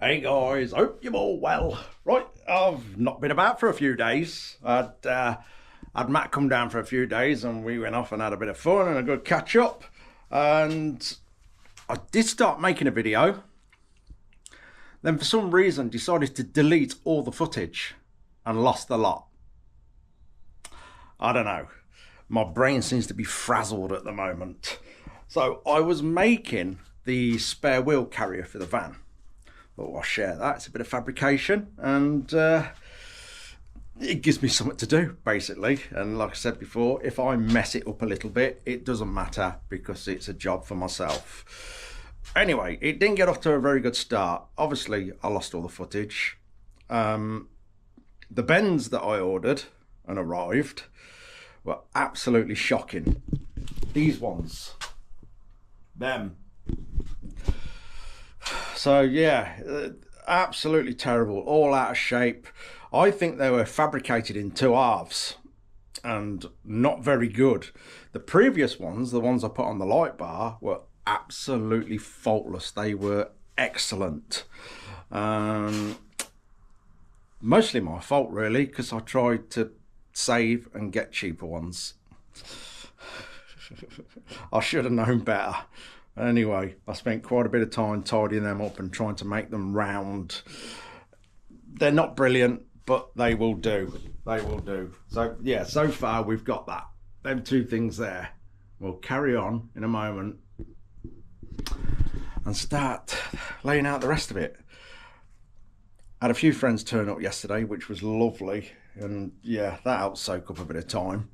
Hey guys, hope you're all well. Right, I've not been about for a few days. Had Matt come down for a few days and we went off and had a bit of fun and a good catch up. And I did start making a video. Then for some reason decided to delete all the footage and lost the lot. I don't know. My brain seems to be frazzled at the moment. So I was making the spare wheel carrier for the van. But I'll share that. It's a bit of fabrication and it gives me something to do, basically. And like I said before, if I mess it up a little bit, it doesn't matter because it's a job for myself. Anyway, it didn't get off to a very good start. Obviously, I lost all the footage. The bends that I ordered and arrived were absolutely shocking. These ones. Them. So yeah, absolutely terrible, all out of shape. I think they were fabricated in two halves and not very good. The previous ones, the ones I put on the light bar, were absolutely faultless. They were excellent. Mostly my fault really, because I tried to save and get cheaper ones. I should have known better. Anyway, I spent quite a bit of time tidying them up and trying to make them round. They're not brilliant, but they will do. They will do. So yeah, so far we've got that. Them two things there. We'll carry on in a moment and start laying out the rest of it. I had a few friends turn up yesterday, which was lovely. And yeah, that helped soak up a bit of time.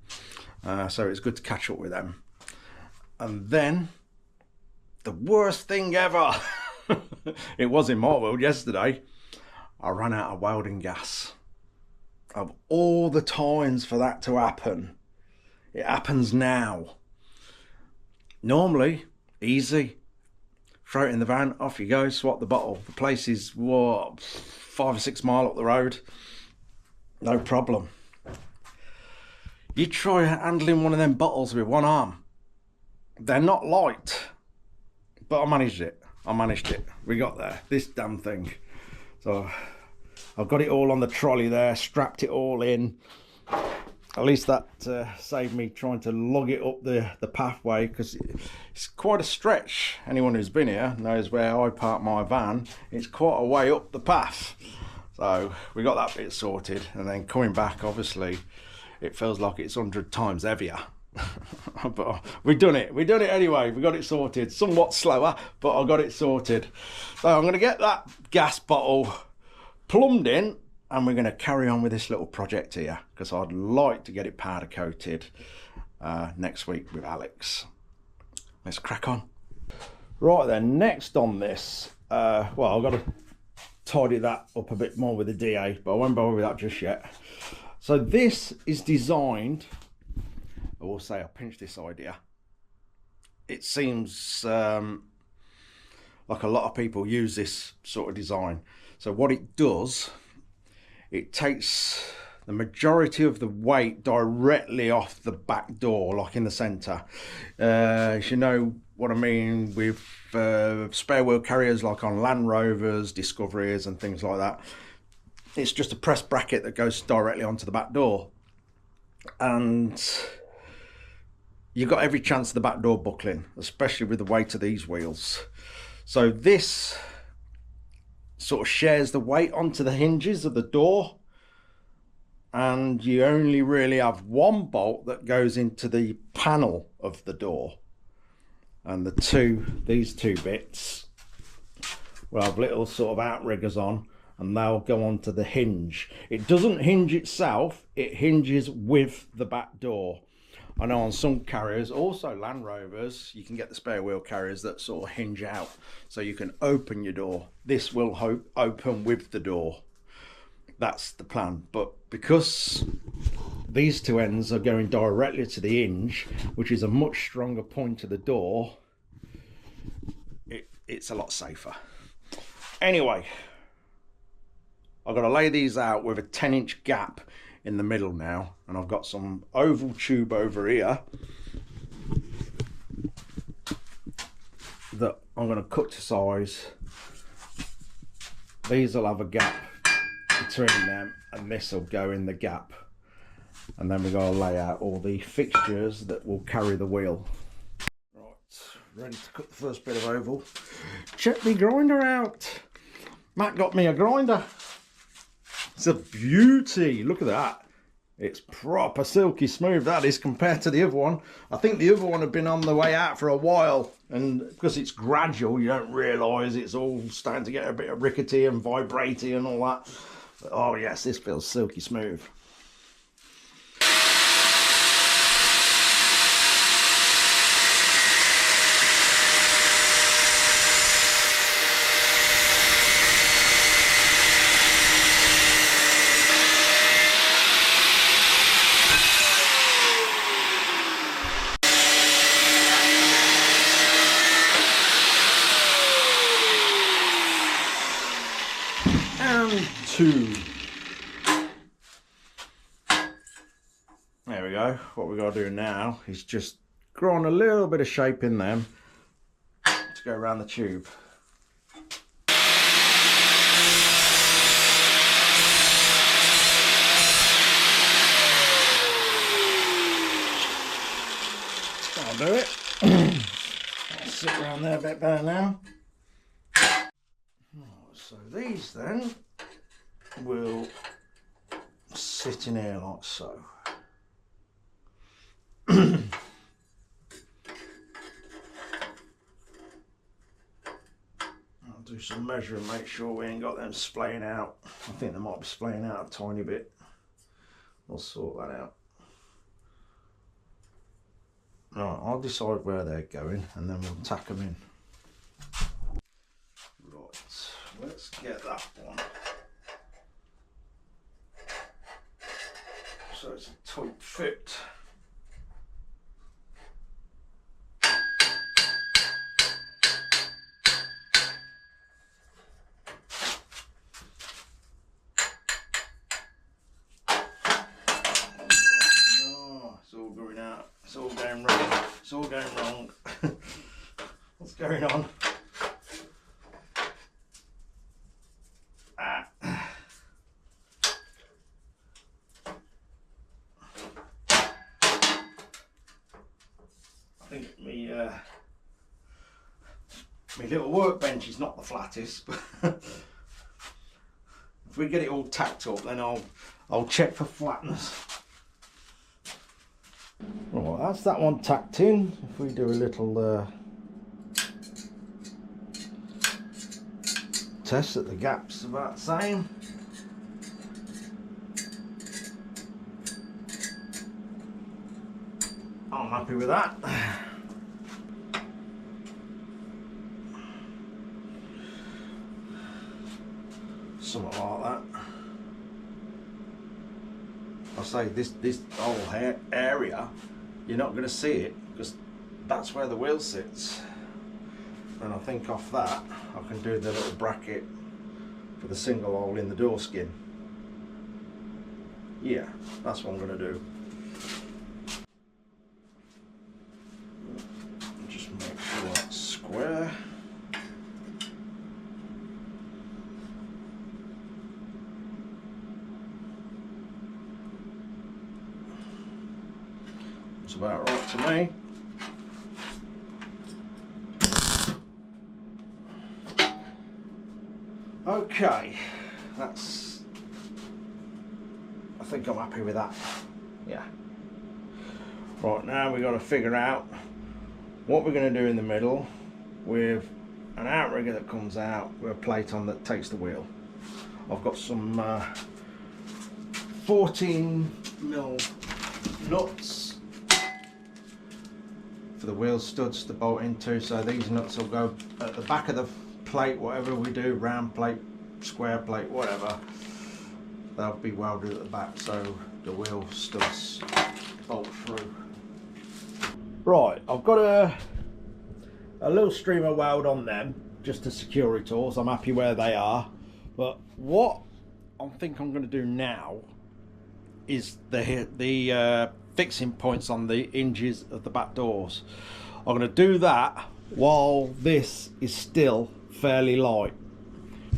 So it's good to catch up with them. And then the worst thing ever, it was in my world yesterday, I ran out of welding gas. Of all the times for that to happen, it happens now. Normally, easy. Throw it in the van, off you go, swap the bottle. The place is, what, 5 or 6 miles up the road. No problem. You try handling one of them bottles with one arm. They're not light. But I managed it. We got there. This damn thing. So I've got it all on the trolley there, strapped it all in. At least that saved me trying to lug it up the pathway, because it's quite a stretch. Anyone who's been here knows where I park my van. It's quite a way up the path. So we got that bit sorted, and then coming back, obviously, it feels like it's 100 times heavier. But we've done it anyway. We got it sorted. Somewhat slower, but I got it sorted. So I'm going to get that gas bottle plumbed in, and we're going to carry on with this little project here, because I'd like to get it powder coated next week with Alex. Let's crack on. Right then, next on this, well, I've got to tidy that up a bit more with the DA, but I won't bother with that just yet. So this is designed, I will say I pinched this idea. It seems like a lot of people use this sort of design. So what it does, it takes the majority of the weight directly off the back door, like in the centre. You know what I mean with spare wheel carriers, like on Land Rovers, Discoveries and things like that. It's just a press bracket that goes directly onto the back door. And you've got every chance of the back door buckling, especially with the weight of these wheels. So this sort of shares the weight onto the hinges of the door, and you only really have one bolt that goes into the panel of the door, and these two bits will have little sort of outriggers on, and they'll go onto the hinge. It doesn't hinge itself, it hinges with the back door. I know on some carriers, also Land Rovers, you can get the spare wheel carriers that sort of hinge out, so you can open your door. This will open with the door. That's the plan. But because these two ends are going directly to the hinge, which is a much stronger point to the door, it's a lot safer. Anyway, I've got to lay these out with a 10-inch gap in the middle now, and I've got some oval tube over here that I'm going to cut to size these will have a gap between them, and this will go in the gap. And then we're going to lay out all the fixtures that will carry the wheel. Right, ready to cut the first bit of oval. Check my grinder out. Matt got me a grinder. It's a beauty. Look at that. It's proper silky smooth, that is, compared to the other one. I think the other one had been on the way out for a while, and because it's gradual, you don't realise it's all starting to get a bit of rickety and vibraty and all that. But, oh yes, this feels silky smooth. Two. There we go. What we got to do now is just grind a little bit of shape in them to go around the tube. That'll do it. I'll sit around there a bit better now. So these then will sit in here like so. I'll do some measuring, make sure we ain't got them splaying out. I think they might be splaying out a tiny bit. We'll sort that out. Right, I'll decide where they're going and then we'll tack them in. Right, let's get that one. So it's a tight fit. Oh, it's all going out. It's all going wrong. It's all going wrong. What's going on? I think my little workbench is not the flattest, but if we get it all tacked up, then I'll check for flatness. Right, that's that one tacked in. If we do a little test that the gap's about the same. I'm happy with that. Something like that. I say this whole area, you're not going to see it because that's where the wheel sits. And I think off that I can do the little bracket for the single hole in the door skin. Yeah, that's what I'm going to do. Just make sure that's square. It's about right to me. Okay, that's, I think I'm happy with that. Yeah. Right, now we've got to figure out what we're going to do in the middle with an outrigger that comes out with a plate on that takes the wheel. I've got some 14mm nuts for the wheel studs to bolt into, so these nuts will go at the back of the plate, whatever we do, round plate, square plate, whatever, they'll be welded at the back so the wheel studs bolt through. Right, I've got a little streamer weld on them just to secure it all, so I'm happy where they are. But what I think I'm going to do now is the fixing points on the hinges of the back doors. I'm going to do that while this is still fairly light,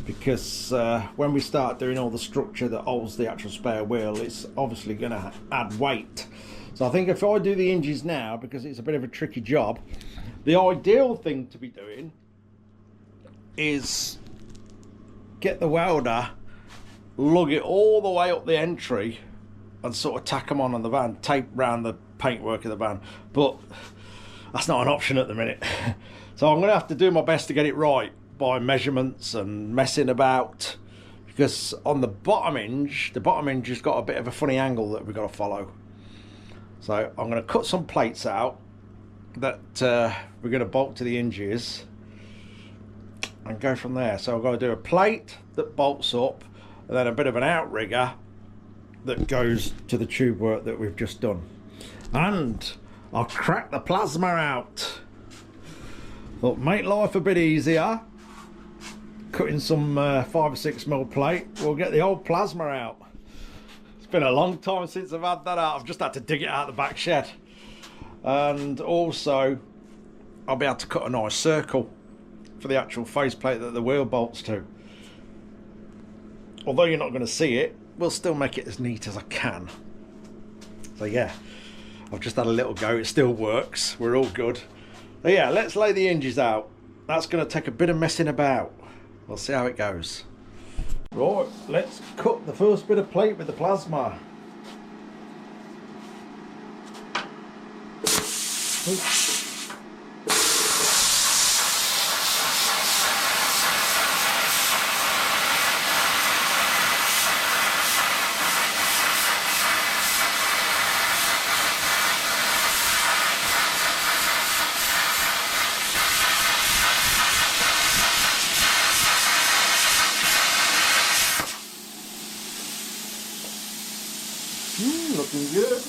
because when we start doing all the structure that holds the actual spare wheel, it's obviously going to add weight. So I think if I do the hinges now, because it's a bit of a tricky job, the ideal thing to be doing is get the welder, lug it all the way up the entry and sort of tack them on the van, tape round the paintwork of the van, but that's not an option at the minute. So I'm going to have to do my best to get it right by measurements and messing about, because on the bottom hinge has got a bit of a funny angle that we've got to follow. So I'm going to cut some plates out that we're going to bolt to the hinges and go from there. So I've got to do a plate that bolts up and then a bit of an outrigger that goes to the tube work that we've just done. And I'll crack the plasma out. Thought make life a bit easier. Cutting some 5 or 6 mil plate, we'll get the old plasma out. It's been a long time since I've had that out. I've just had to dig it out of the back shed. And also I'll be able to cut a nice circle for the actual faceplate that the wheel bolts to. Although you're not going to see it, we'll still make it as neat as I can. So yeah, I've just had a little go. It still works. We're all good. So yeah, let's lay the hinges out. That's going to take a bit of messing about. We'll see how it goes. Right, let's cut the first bit of plate with the plasma. Looking good.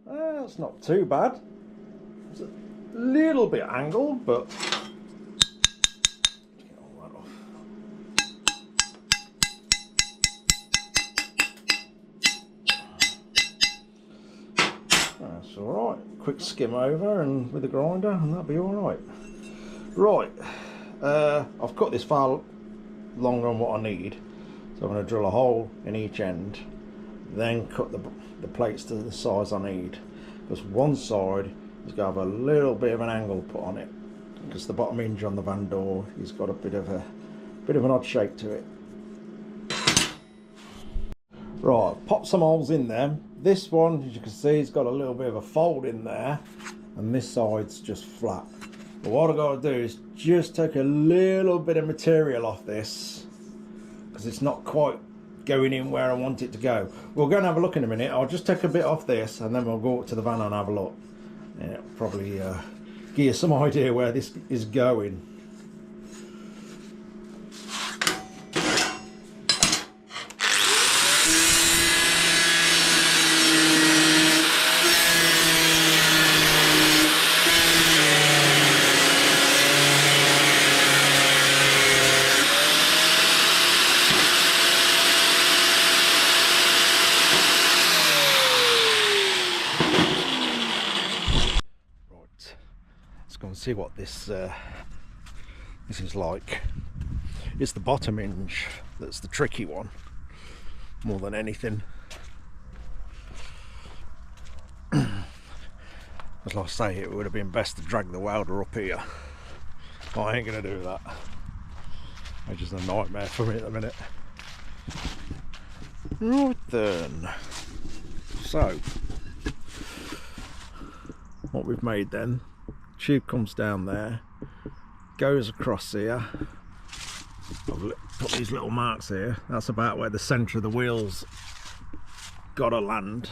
That's not too bad. It's a little bit angled, but get all that off. That's all right. Quick skim over and with the grinder, and that'll be all right. Right. I've cut this far longer than what I need, so I'm going to drill a hole in each end, then cut the plates to the size I need, because one side is going to have a little bit of an angle put on it, because the bottom hinge on the van door has got a bit of an odd shape to it. Right, pop some holes in them. This one, as you can see, has got a little bit of a fold in there, and this side's just flat. But what I've got to do is just take a little bit of material off this, because it's not quite going in where I want it to go. We'll go and have a look in a minute. I'll just take a bit off this and then we'll go up to the van and have a look. And it'll probably give you some idea where this is going. Go and see what this is like. It's the bottom hinge that's the tricky one more than anything. As I say, it would have been best to drag the welder up here, but I ain't gonna do that. It's just a nightmare for me at the minute. Right then, so what we've made then, tube comes down there, goes across here. I've put these little marks here. That's about where the centre of the wheels got to land.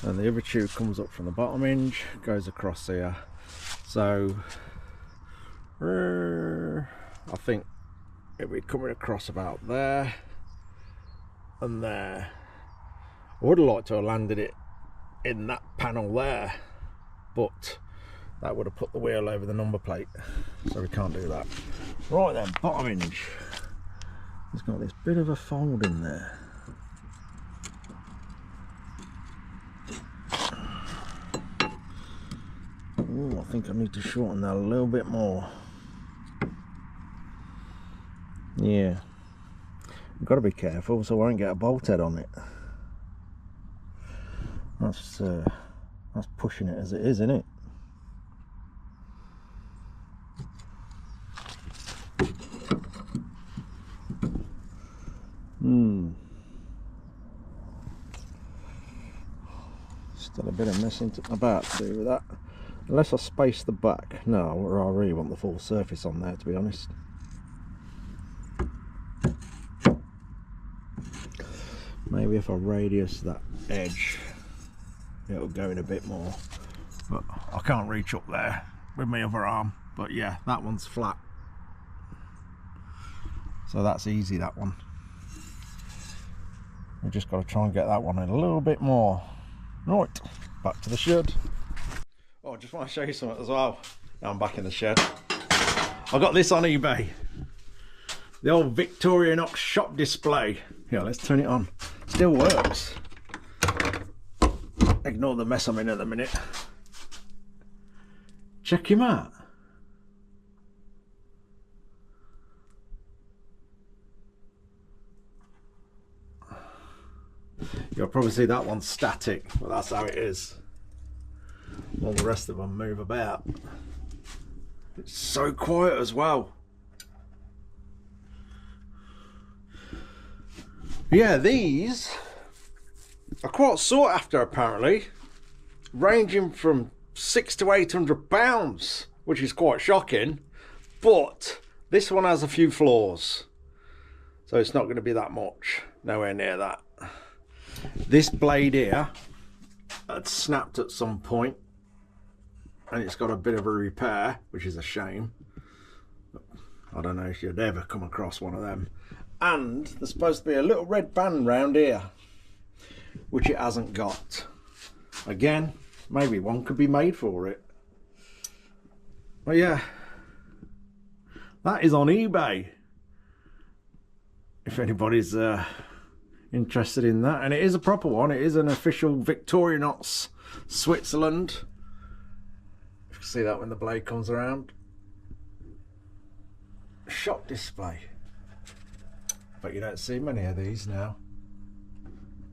And the other tube comes up from the bottom hinge, goes across here. So I think it'll be coming across about there and there. I would have liked to have landed it in that panel there, but that would have put the wheel over the number plate, so we can't do that. Right then, bottom hinge. It's got this bit of a fold in there. I think I need to shorten that a little bit more. Yeah, I've got to be careful so I won't get a bolt head on it. That's pushing it as it is, isn't it? Still a bit of messing about to do with that. Unless I space the back. No, I really want the full surface on there, to be honest. Maybe if I radius that edge, it'll go in a bit more. But I can't reach up there with my other arm. But yeah, that one's flat. So that's easy, that one. We've just got to try and get that one in a little bit more. Right, back to the shed. Oh, I just want to show you something as well. Now I'm back in the shed. I got this on eBay. The old Victorinox shop display. Yeah, let's turn it on. Still works. Ignore the mess I'm in at the minute. Check him out. You'll probably see that one's static, but that's how it is. All the rest of them move about. It's so quiet as well. Yeah, these are quite sought after apparently, ranging from £600 to £800, which is quite shocking. But this one has a few flaws, so it's not going to be that much. Nowhere near that. This blade here had snapped at some point, and it's got a bit of a repair, which is a shame. I don't know if you'd ever come across one of them. And there's supposed to be a little red band round here, which it hasn't got. Again, maybe one could be made for it. But yeah, that is on eBay, if anybody's interested in that. And it is a proper one. It is an official Victorinox Switzerland. You can see that when the blade comes around. Shop display. But you don't see many of these now.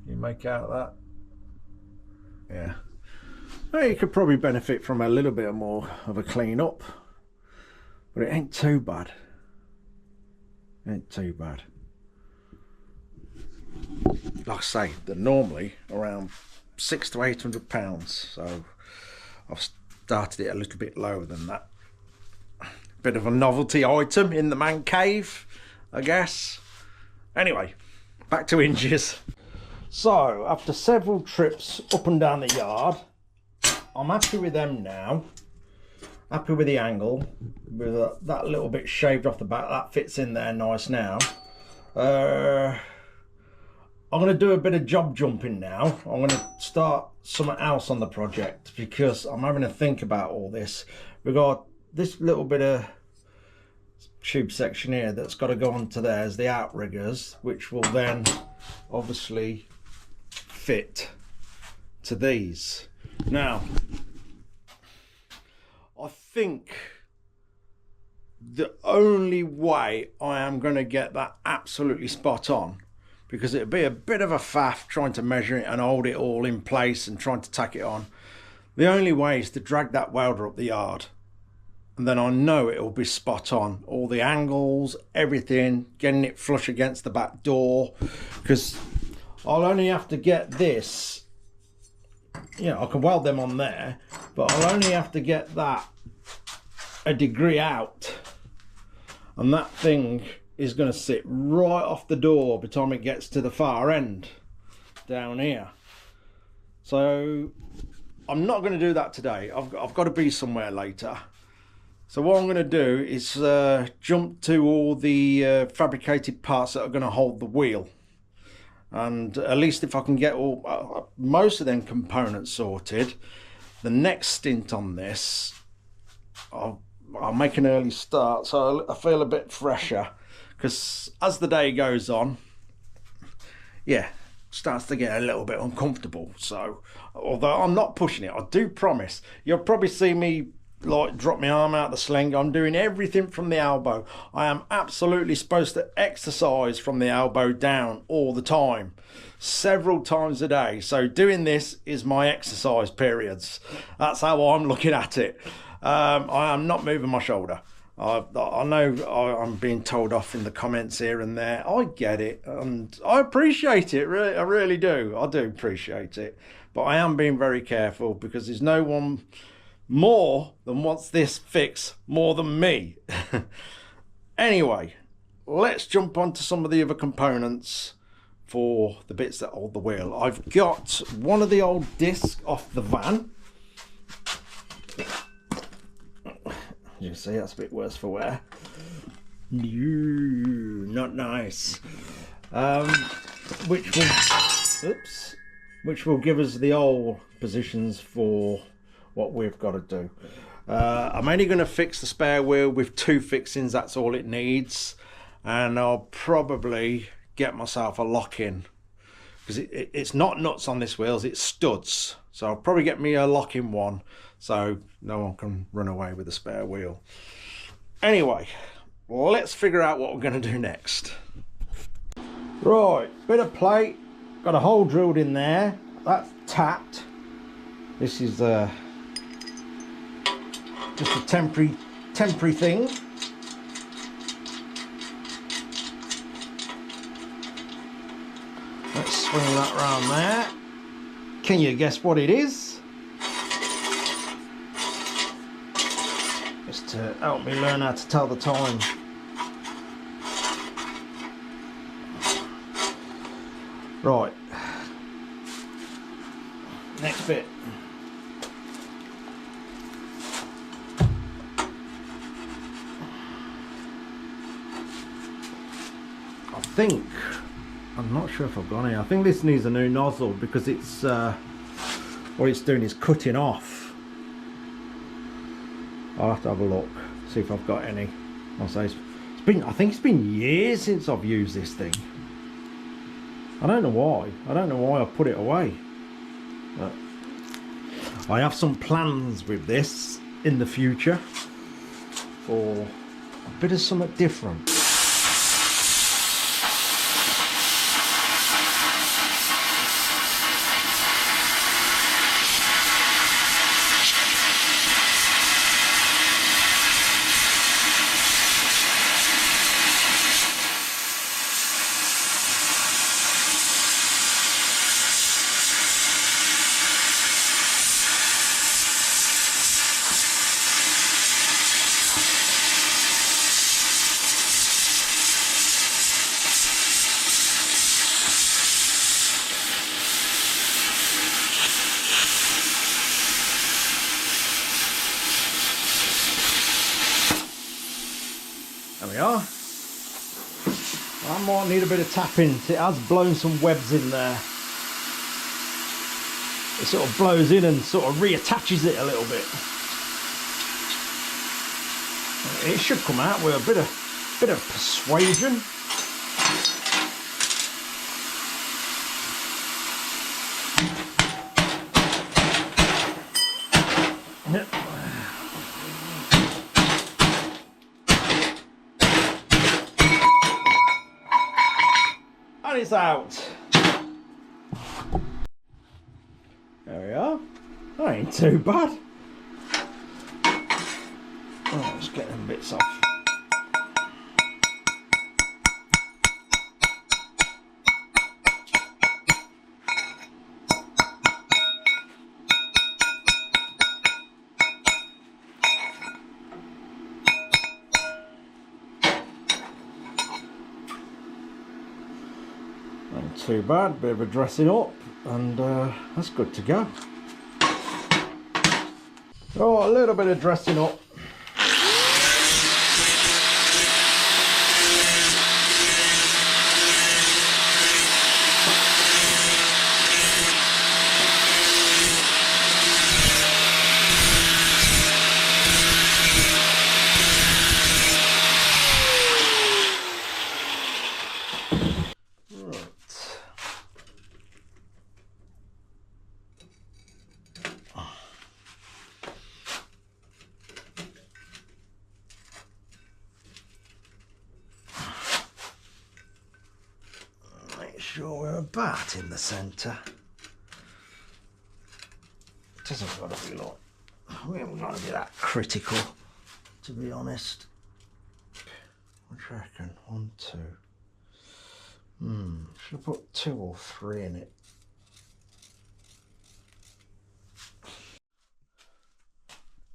You make out that? Yeah. Well, you could probably benefit from a little bit more of a clean up, but it ain't too bad. Ain't too bad. Like I say, they're normally around £600 to £800, so I've started it a little bit lower than that. Bit of a novelty item in the man cave, I guess. Anyway, back to hinges. So after several trips up and down the yard, I'm happy with them now. Happy with the angle, with that little bit shaved off the back. That fits in there nice now. I'm going to do a bit of job jumping now. I'm going to start something else on the project because I'm having to think about all this. We've got this little bit of tube section here that's got to go onto there as the outriggers, which will then obviously fit to these. Now, I think the only way I am going to get that absolutely spot on, because it'd be a bit of a faff trying to measure it and hold it all in place and trying to tack it on. The only way is to drag that welder up the yard, and then I know it'll be spot on. All the angles, everything, getting it flush against the back door, because I'll only have to get this, you know, I can weld them on there, but I'll only have to get that a degree out, and that thing is going to sit right off the door by the time it gets to the far end down here. So I'm not going to do that today. I've got to be somewhere later. So what I'm going to do is jump to all the fabricated parts that are going to hold the wheel, and at least if I can get all most of them components sorted, the next stint on this I'll make an early start so I feel a bit fresher. Because as the day goes on, yeah, it starts to get a little bit uncomfortable. So, although I'm not pushing it, I do promise, you'll probably see me like drop my arm out the sling. I'm doing everything from the elbow. I am absolutely supposed to exercise from the elbow down all the time, several times a day. So doing this is my exercise periods. That's how I'm looking at it. I am not moving my shoulder. I know I'm being told off in the comments here and there. I get it, and I appreciate it. Really, I really do. I do appreciate it. But I am being very careful, because there's no one more than wants this fix more than me. Anyway, let's jump on to some of the other components for the bits that hold the wheel. I've got one of the old discs off the van. You see, that's a bit worse for wear. Not nice. Which will give us the old positions for what we've got to do. I'm only going to fix the spare wheel with 2 fixings. That's all it needs, and I'll probably get myself a lock-in, because it's not nuts on this wheels, it's studs. So I'll probably get me a lock-in one, so no one can run away with the spare wheel. Anyway, let's figure out what we're going to do next. Right, bit of plate, got a hole drilled in there, that's tapped. This is just a temporary thing. Let's swing that round there. Can you guess what it is? Just to help me learn how to tell the time. Right. Next bit. I'm not sure if I've got any. I think this needs a new nozzle, because it's what it's doing is cutting off. I'll have to have a look, see if I've got any. I'll say I think it's been years since I've used this thing. I don't know why. I put it away. But I have some plans with this in the future for a bit of something different. There we are. I might need a bit of tapping. It has blown some webs in there. It sort of blows in and sort of reattaches it a little bit. It should come out with a bit of persuasion. And it's out. There we are. That ain't too bad. Oh, let's get them bits off. Ain't too bad, bit of a dressing up, and that's good to go. Oh, a little bit of dressing up. sure we're about in the centre. It doesn't got to be like, we haven't got to be that critical, to be honest. What do you reckon? 1, 2. Should I put 2 or 3 in it?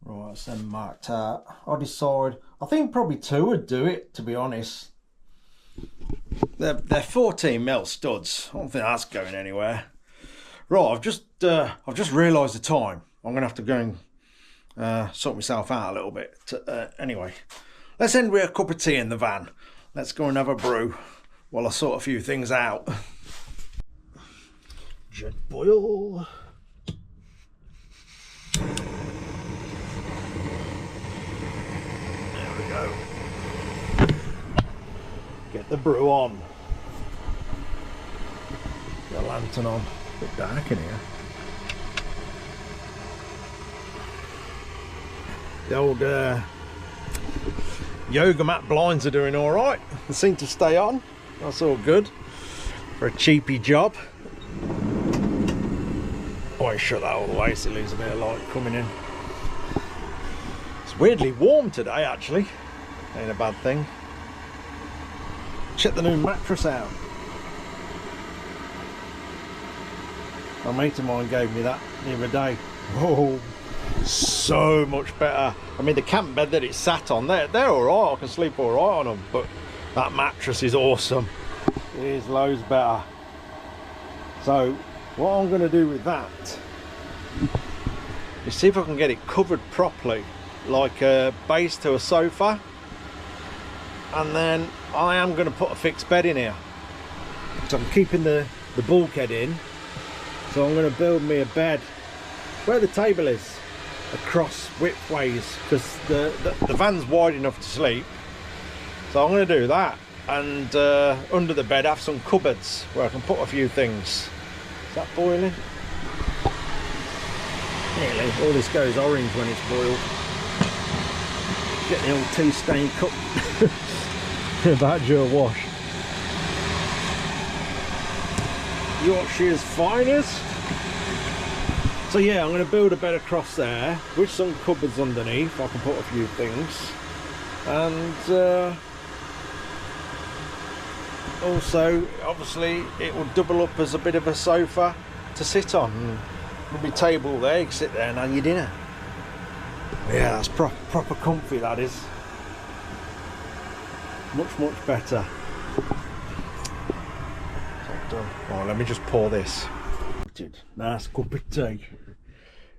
Right, it's then marked out. I decide, I think probably 2 would do it, to be honest. They're 14mm studs. I don't think that's going anywhere. Right, I've just realised the time. I'm gonna have to go and sort myself out a little bit. Anyway, let's end with a cup of tea in the van. Let's go and have a brew while I sort a few things out. Jet boil. Get the brew on. Get a lantern on. A bit dark in here. The old yoga mat blinds are doing all right. They seem to stay on. That's all good for a cheapy job. Always shut that all the way so it leaves a bit of light coming in. It's weirdly warm today, actually. Ain't a bad thing. Check the new mattress out. A mate of mine gave me that the other day. Oh, so much better. I mean, the camp bed that it sat on, they're all right. I can sleep all right on them, but that mattress is awesome. It is loads better. So what I'm going to do with that is see if I can get it covered properly, like a base to a sofa. And then I am going to put a fixed bed in here. So I'm keeping the bulkhead in. So I'm going to build me a bed where the table is, across widthways, because the van's wide enough to sleep. So I'm going to do that. And under the bed have some cupboards where I can put a few things. Is that boiling? Nearly. All this goes orange when it's boiled. Get the old tea stain cup. About your wash. Yorkshire's finest. So yeah, I'm going to build a bed across there with some cupboards underneath. I can put a few things, and also obviously it will double up as a bit of a sofa to sit on. There'll be a table there, you can sit there and have your dinner. Yeah, that's proper comfy, that is. Much better. Done. Oh, let me just pour this. Nice cup of tea.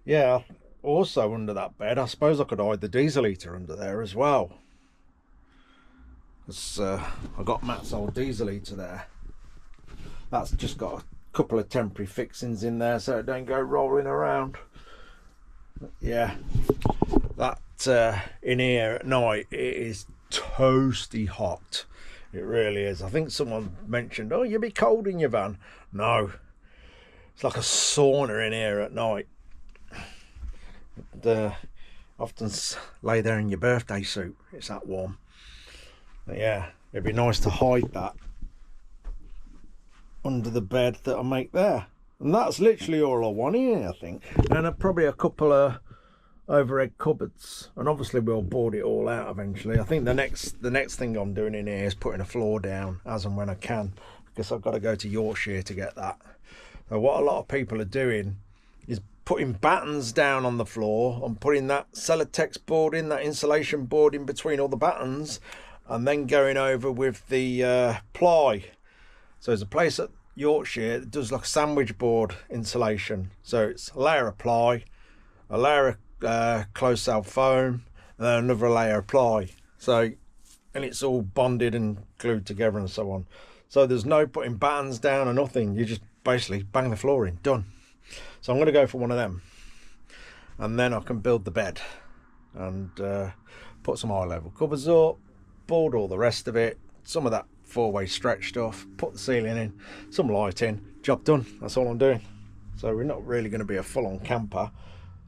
Yeah, also under that bed, I suppose I could hide the diesel heater under there as well. Because I got Matt's old diesel heater there. That's just got a couple of temporary fixings in there so it don't go rolling around. But yeah, that in here at night, it is toasty hot. It really is. I think someone mentioned, oh, you'll be cold in your van. No, it's like a sauna in here at night. Often lay there in your birthday suit, it's that warm. But yeah, it'd be nice to hide that under the bed that I make there. And that's literally all I want here, I think. And probably a couple of overhead cupboards, and obviously we'll board it all out eventually. I think the next thing I'm doing in here is putting a floor down as and when I can, because I've got to go to Yorkshire to get that. So what a lot of people are doing is putting battens down on the floor and putting that Celotex board in, that insulation board in between all the battens, and then going over with the ply. So there's a place at Yorkshire that does like a sandwich board insulation. So it's a layer of ply, a layer of closed cell foam, and then another layer of ply. So, and it's all bonded and glued together and so on. So there's no putting battens down or nothing. You just basically bang the floor in, done. So I'm going to go for one of them, and then I can build the bed and put some high level covers up, board all the rest of it, some of that four-way stretch stuff, put the ceiling in, some lighting, job done. That's all I'm doing. So we're not really going to be a full-on camper,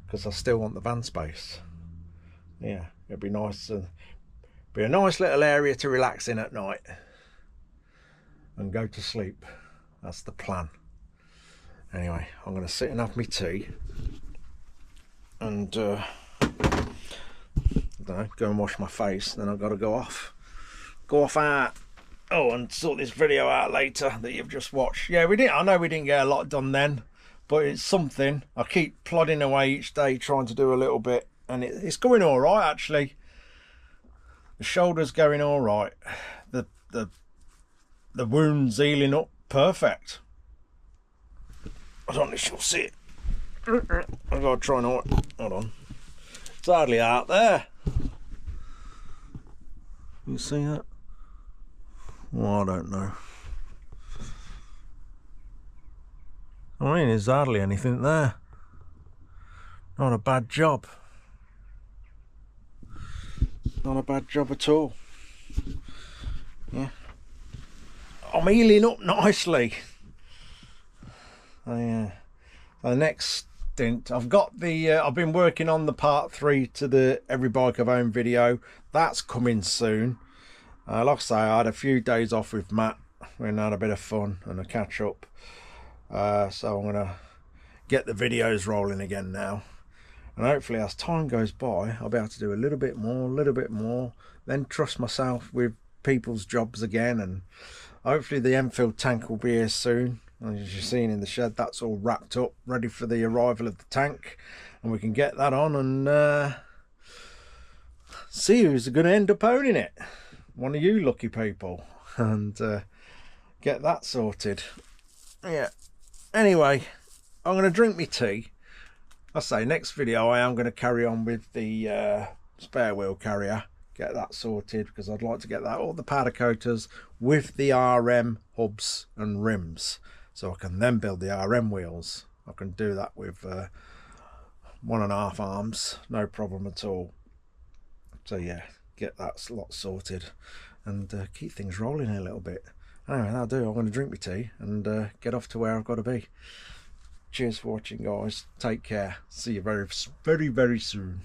because I still want the van space. Yeah, it'd be nice to be a nice little area to relax in at night and go to sleep. That's the plan. Anyway, I'm going to sit and have my tea and go and wash my face. Then I've got to go off out. Oh, and sort this video out later that you've just watched. Yeah, I know we didn't get a lot done then, but it's something. I keep plodding away each day trying to do a little bit, and it's going all right actually. The shoulder's going all right. The wound's healing up perfect. I don't know if you'll see it. I've got to try and hold on. It's hardly out there. You see that? Well, I don't know. I mean, there's hardly anything there. Not a bad job. Not a bad job at all. Yeah. I'm healing up nicely. The next stint, I've got the I've been working on the part 3 to the Every Bike I've Owned video. That's coming soon. Like I say, I had a few days off with Matt. We had a bit of fun and a catch up. So I'm gonna get the videos rolling again now, and hopefully as time goes by I'll be able to do a little bit more, then trust myself with people's jobs again, and hopefully the Enfield tank will be here soon. As you've seen in the shed, that's all wrapped up, ready for the arrival of the tank, and we can get that on and see who's going to end up owning it. One of you lucky people, and get that sorted. Yeah. Anyway, I'm going to drink my tea. I say next video I am going to carry on with the spare wheel carrier, get that sorted, because I'd like to get that all the powder coaters with the RM hubs and rims, so I can then build the RM wheels. I can do that with 1.5 arms, no problem at all. So yeah, get that lot sorted and keep things rolling a little bit. Anyway, that'll do. I'm going to drink my tea and get off to where I've got to be. Cheers for watching, guys. Take care. See you very, very, very soon.